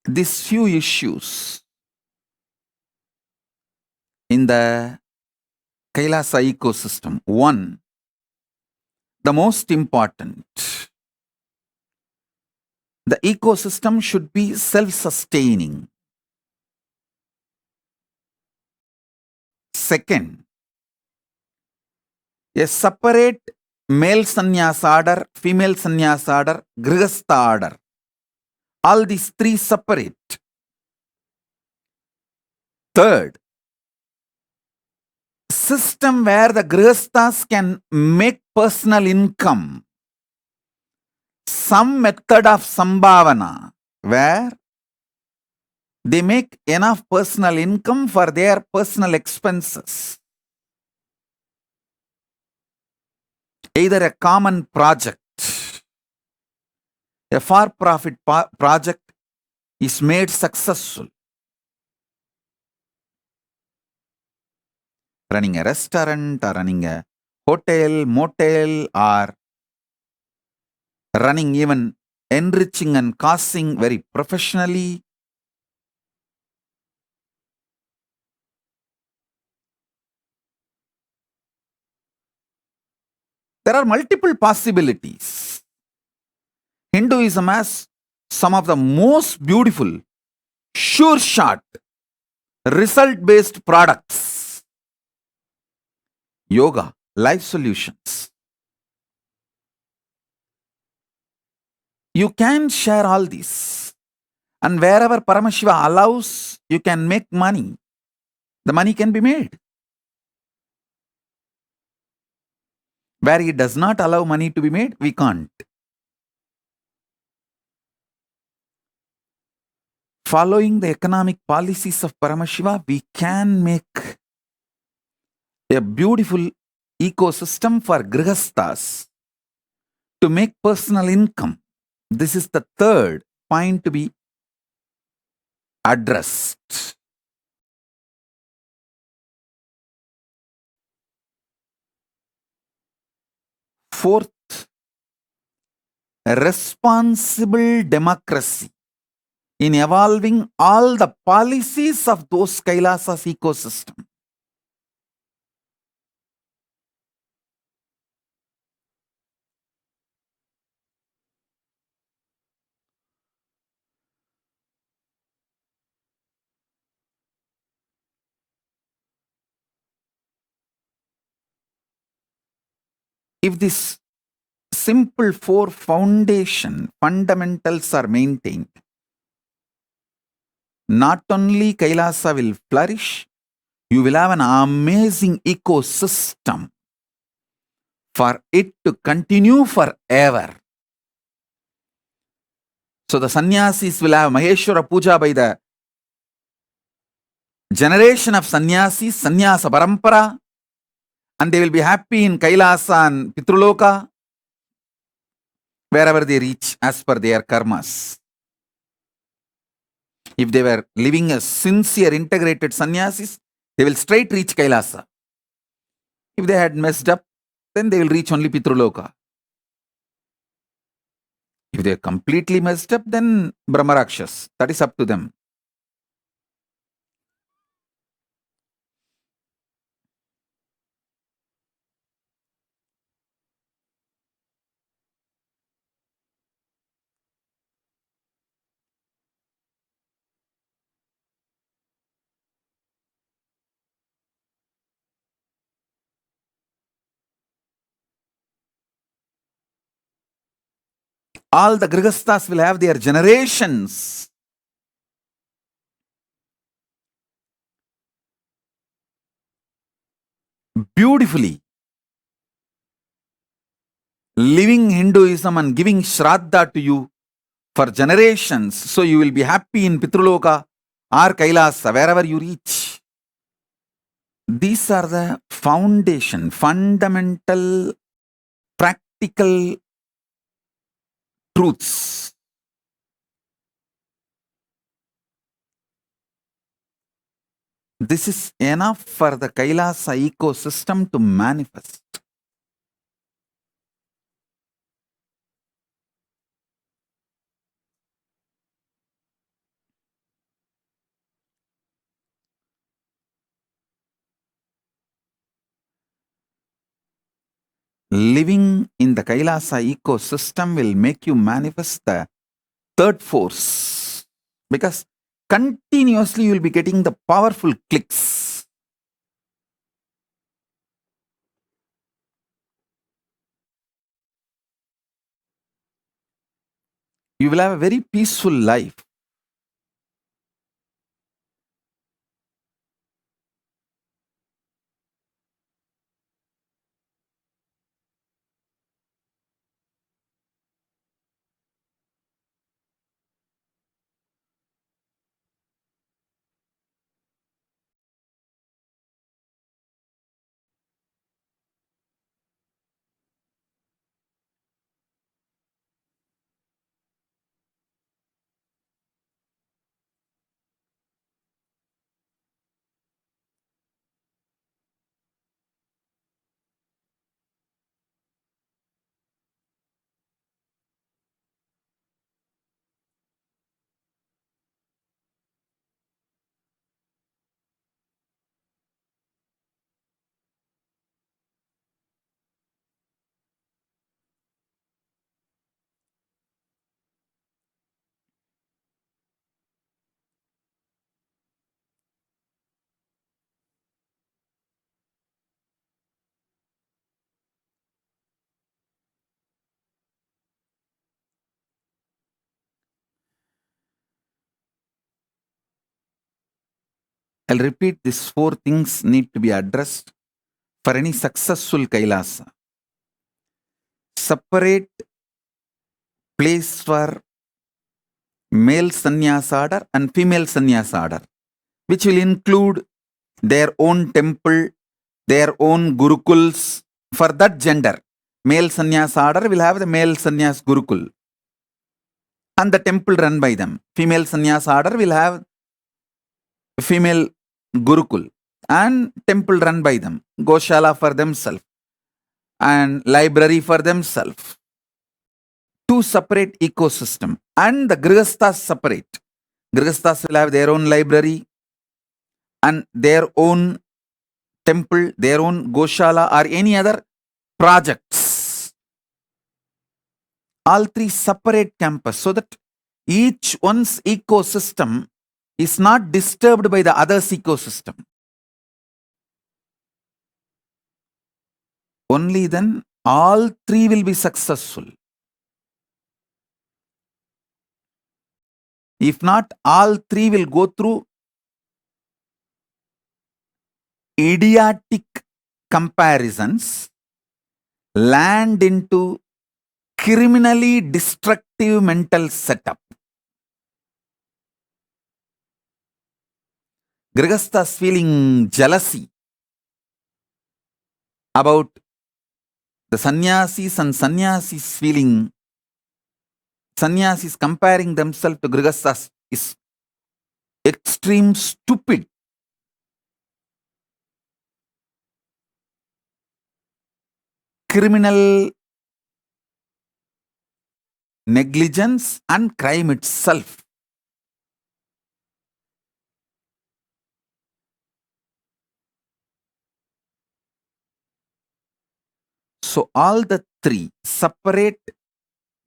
these few issues in the Kailasa ecosystem. One, the most important, the ecosystem should be self-sustaining. Second, a separate male sannyas order, female sannyas order, grihastha order. All these three separate. Third, system where the grihasthas can make personal income. Some method of sambhavana where they make enough personal income for their personal expenses. Either a common project, a for-profit project is made successful. Running a restaurant or running a hotel, motel, or running even enriching and causing very professionally. There are multiple possibilities. Hinduism has some of the most beautiful, sure shot, result-based products. Yoga, life solutions. You can share all these. And wherever Paramashiva allows, you can make money. The money can be made. Where he does not allow money to be made, we can't. Following the economic policies of Paramashiva, we can make a beautiful ecosystem for grihasthas to make personal income. This is the third point to be addressed. Fourth, responsible democracy in evolving all the policies of those Kailasas ecosystem. If this simple four fundamentals are maintained, not only Kailasa will flourish, you will have an amazing ecosystem for it to continue forever. So the sannyasis will have Maheshwara Puja by the generation of sannyasis, sannyasa parampara, and they will be happy in Kailasa and Pitruloka, wherever they reach as per their karmas. If they were living as sincere, integrated sannyasis, they will straight reach Kailasa. If they had messed up, then they will reach only Pitruloka. If they are completely messed up, then Brahmarakshas. That is up to them. All the Grihasthas will have their generations. Beautifully living Hinduism and giving Shraddha to you for generations. So you will be happy in Pitruloka or Kailasa, wherever you reach. These are the foundation, fundamental, practical truths. This is enough for the Kailasa ecosystem to manifest. Living in the Kailasa ecosystem will make you manifest the third force, because continuously you will be getting the powerful clicks. You will have a very peaceful life. I'll repeat, these four things need to be addressed for any successful Kailasa. Separate place for male sannyasa order and female sannyasa order, which will include their own temple, their own gurukuls for that gender. Male sannyasa order will have the male sannyas gurukul and the temple run by them. Female sannyasa order will have female gurukul and temple run by them. Goshala for themselves and library for themselves. Two separate ecosystem, and the Grihasthas separate. Grihasthas will have their own library and their own temple, their own Goshala or any other projects. All three separate campus so that each one's ecosystem is not disturbed by the other's ecosystem. Only then all three will be successful. If not, all three will go through idiotic comparisons, land into criminally destructive mental setup. Grihasthas feeling jealousy about the sannyasis and sannyasis feeling, sannyasis comparing themselves to Grihasthas is extreme stupid. Criminal negligence and crime itself. So all the three separate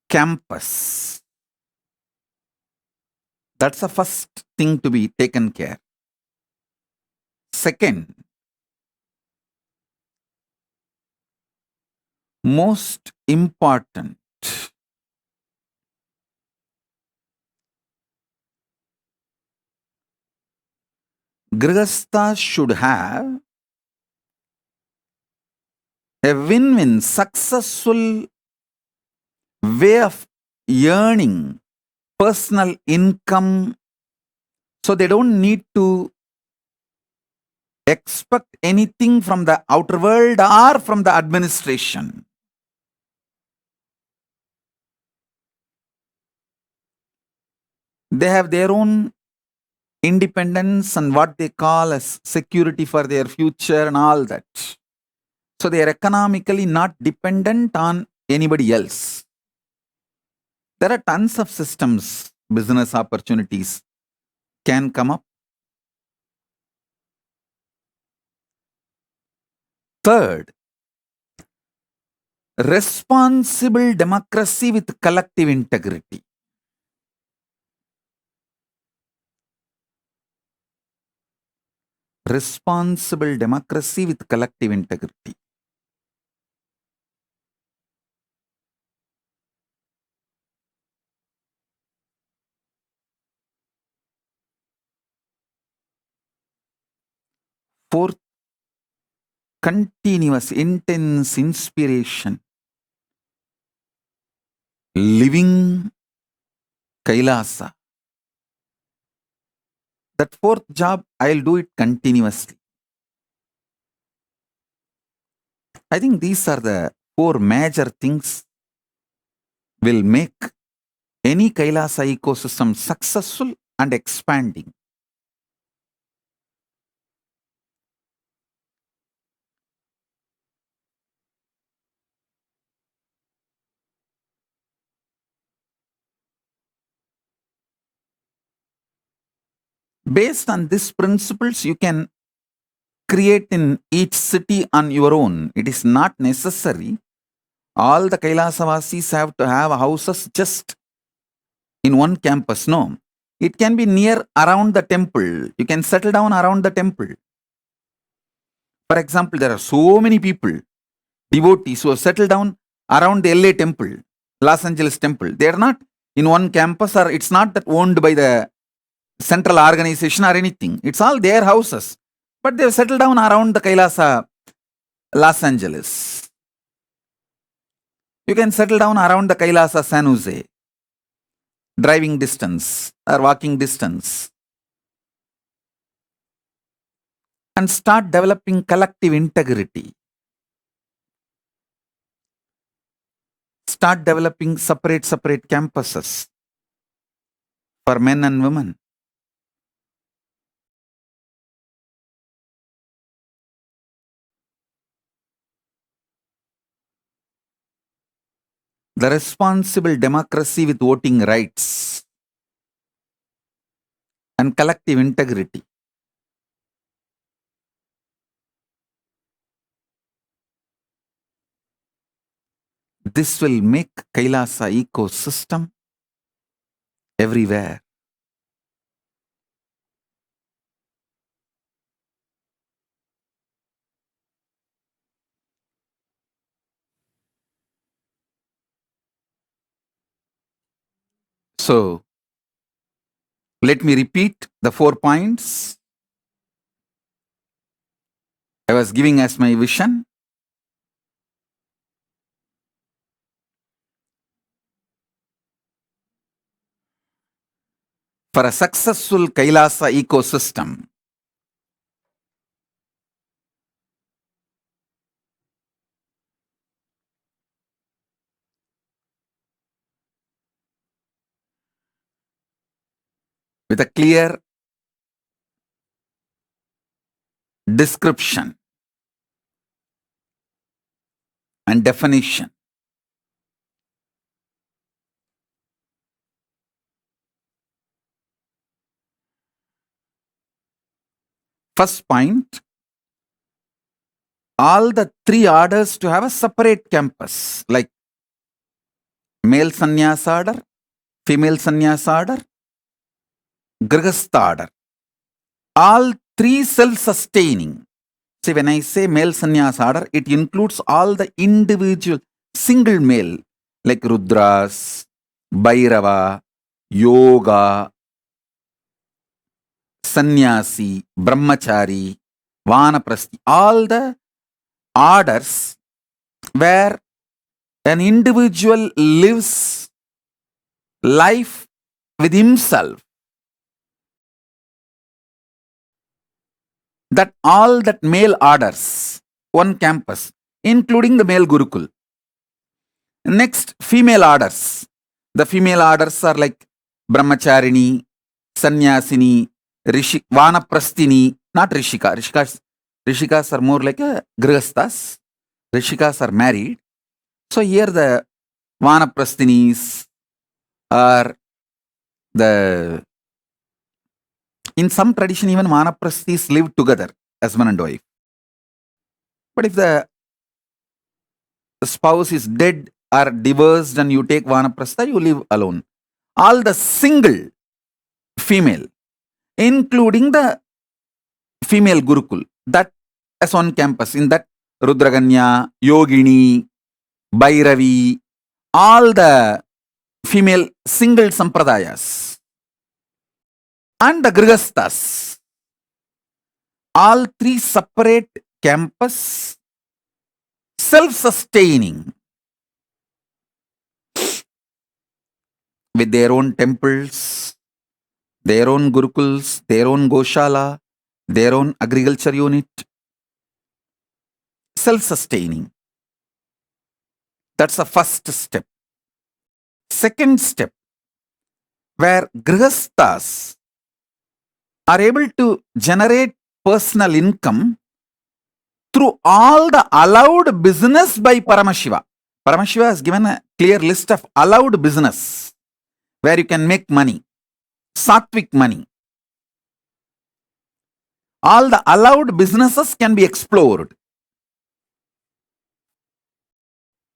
campus. That's the first thing to be taken care. Second, most important, Grihasthas should have a win-win, successful way of earning personal income, so they don't need to expect anything from the outer world or from the administration. They have their own independence and what they call as security for their future and all that. So they are economically not dependent on anybody else. There are tons of systems, business opportunities can come up. Third, responsible democracy with collective integrity. Responsible democracy with collective integrity. Fourth, continuous, intense inspiration. Living Kailasa. That fourth job, I'll do it continuously. I think these are the four major things will make any Kailasa ecosystem successful and expanding. Based on these principles, you can create in each city on your own. It is not necessary all the Kailasavasis have to have houses just in one campus. No, it can be near around the temple. You can settle down around the temple. For example, there are so many people, devotees who have settled down around the LA temple, Los Angeles temple. They are not in one campus, or it's not that owned by the central organization or anything. It's all their houses. But they've settled down around the Kailasa, Los Angeles. You can settle down around the Kailasa, San Jose, driving distance or walking distance, and start developing collective integrity. Start developing separate campuses for men and women. The responsible democracy with voting rights and collective integrity. This will make Kailasa ecosystem everywhere. So, let me repeat the 4 points I was giving as my vision. For a successful Kailasa ecosystem, with a clear description and definition. First point, all the three orders to have a separate campus, like male sannyas order, female sannyas order, grihastha order. All three self-sustaining. See, when I say male sannyas order, it includes all the individual single male, like Rudras, Bhairava, Yoga, Sannyasi, Brahmachari, Vanaprasthi, all the orders where an individual lives life with himself. That all that male orders, one campus, including the male Gurukul. Next, female orders. The female orders are like Brahmacharini, Sannyasini, Vanaprasthini, not Rishika. Rishikas are more like Grihasthas. Rishikas are married. So here the Vanaprasthinis are the, in some tradition even Vanaprasthis live together, husband and wife. But if the spouse is dead or divorced and you take Vanaprastha, you live alone. All the single female, including the female Gurukul, that as on campus, in that Rudraganya, Yogini, Bhairavi, all the female single sampradayas, and the Grihasthas, all three separate campus, self-sustaining, with their own temples, their own Gurukuls, their own Goshala, their own agriculture unit, self-sustaining. That's the first step. Second step, where Grihasthas are able to generate personal income through all the allowed business by Paramashiva. Paramashiva has given a clear list of allowed business where you can make money, sattvic money. All the allowed businesses can be explored.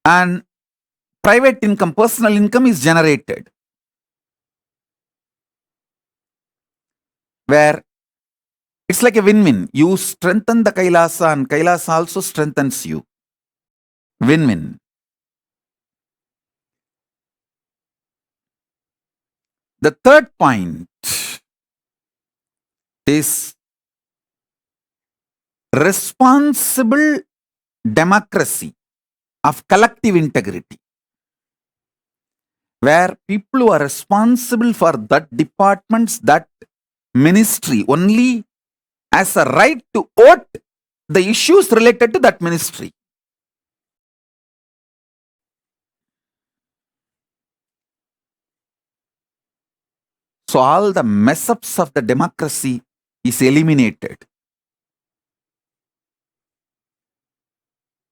And private income, personal income is generated. Where it's like a win-win. You strengthen the Kailasa and Kailasa also strengthens you. Win-win. The third point is responsible democracy of collective integrity, where people who are responsible for that departments, that ministry, only has a right to vote the issues related to that ministry. So all the mess ups of the democracy is eliminated.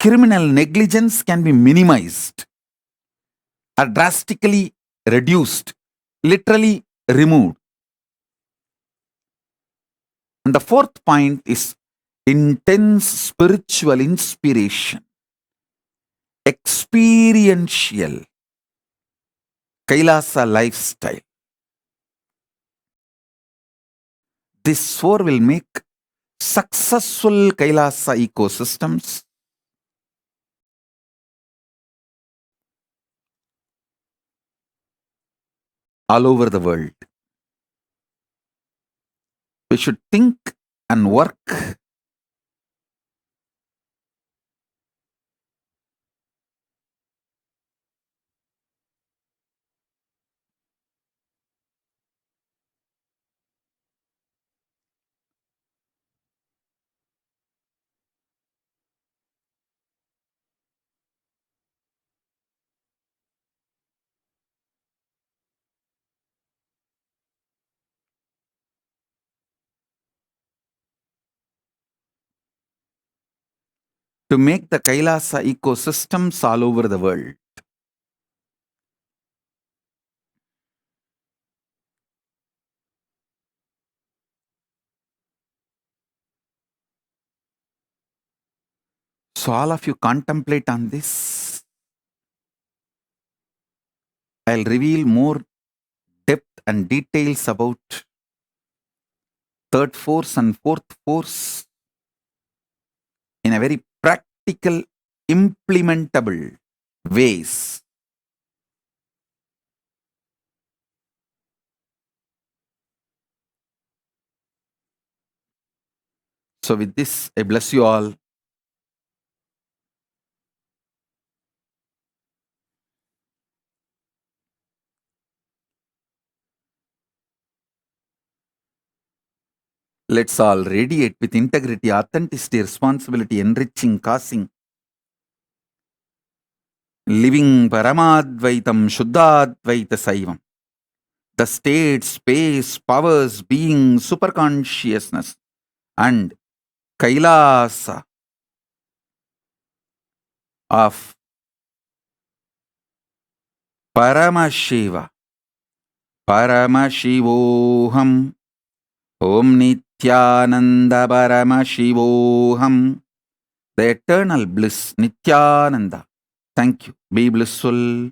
Criminal negligence can be minimized or drastically reduced, literally removed. And the fourth point is intense spiritual inspiration, experiential Kailasa lifestyle. This four will make successful Kailasa ecosystems all over the world. We should think and work to make the Kailasa ecosystems all over the world. So all of you contemplate on this. I'll reveal more depth and details about third force and fourth force in a very practical, implementable ways. So with this, I bless you all. Let's all radiate with integrity, authenticity, responsibility, enriching, causing, living Paramadvaitam, Shuddhadvaita Saivam. The state, space, powers, being, superconsciousness, and Kailasa of Paramashiva. Paramashivoham. Om Nityananda Paramashivoham. The eternal bliss, Nityananda. Thank you. Be blissful.